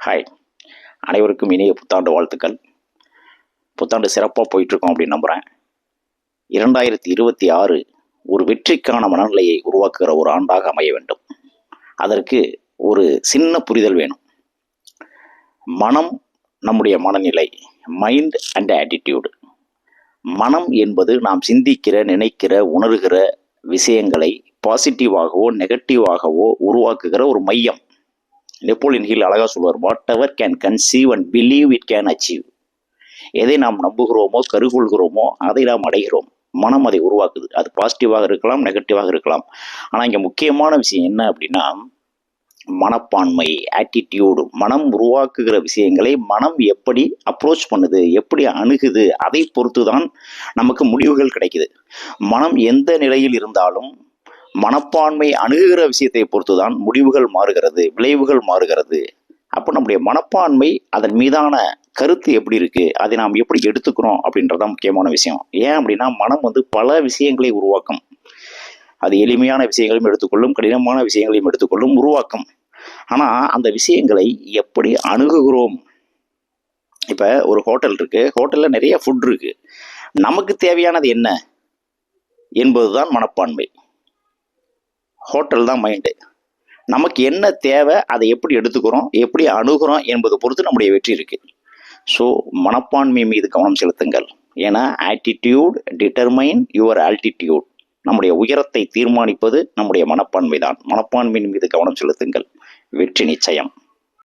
Hi, அனைவருக்கும் இனிய புத்தாண்டு வாழ்த்துக்கள். புத்தாண்டு சிறப்பாக போயிட்டுருக்கோம் அப்படின்னு நம்புகிறேன். 2026 ஒரு வெற்றிக்கான மனநிலையை உருவாக்குகிற ஒரு ஆண்டாக அமைய வேண்டும். அதற்கு ஒரு சின்ன புரிதல் வேணும். மனம் நம்முடைய மனநிலை, மைண்ட் அண்ட் ஆட்டிடியூடு. மனம் என்பது நாம் சிந்திக்கிற, நினைக்கிற, உணர்கிற விஷயங்களை பாசிட்டிவாகவோ நெகட்டிவாகவோ உருவாக்குகிற ஒரு மையம். நெப்போலியன் ஹில் அழகா சொல்வார், what ever can conceive and believe it can achieve. எதை நாம் நம்புகிறோமோ கருகொள்கிறோமோ அதை நாம் அடைகிறோம். மனம் அதை உருவாக்குது. அது பாசிட்டிவாக இருக்கலாம், நெகட்டிவாக இருக்கலாம். ஆனால் இங்கே முக்கியமான விஷயம் என்ன அப்படின்னா, மனப்பான்மை, ஆட்டிடியூடு. மனம் உருவாக்குகிற விஷயங்களை மனம் எப்படி அப்ரோச் பண்ணுது, எப்படி அணுகுது, அதை பொறுத்து தான் நமக்கு முடிவுகள் கிடைக்குது. மனம் எந்த நிலையில் இருந்தாலும் மனப்பான்மை அணுகுகிற விஷயத்தை பொறுத்துதான் முடிவுகள் மாறுகிறது, விளைவுகள் மாறுகிறது. அப்போ நம்முடைய மனப்பான்மை, அதன் மீதான கருத்து எப்படி இருக்கு, அதை நாம் எப்படி எடுத்துக்கிறோம் அப்படின்றதான் முக்கியமான விஷயம். ஏன் அப்படின்னா, மனம் பல விஷயங்களை உருவாக்கும். அது எளிமையான விஷயங்களையும் எடுத்துக்கொள்ளும், கடினமான விஷயங்களையும் எடுத்துக்கொள்ளும், உருவாக்கும். ஆனா அந்த விஷயங்களை எப்படி அணுகுகிறோம். இப்ப ஒரு ஹோட்டல் இருக்கு, ஹோட்டல்ல நிறைய ஃபுட் இருக்கு. நமக்கு தேவையானது என்ன என்பதுதான் மனப்பான்மை. ஹோட்டல் தான் மைண்டு. நமக்கு என்ன தேவை, அதை எப்படி எடுத்துக்கிறோம், எப்படி அணுகிறோம் என்பதை பொறுத்து நம்முடைய வெற்றி இருக்கு. ஸோ மனப்பான்மை மீது கவனம் செலுத்துங்கள். ஏன்னா ஆட்டிடியூட் டிட்டர்மைன் யுவர் ஆல்டிடியூட். நம்முடைய உயரத்தை தீர்மானிப்பது நம்முடைய மனப்பான்மை தான். மனப்பான்மையின் மீது கவனம் செலுத்துங்கள். வெற்றி நிச்சயம்.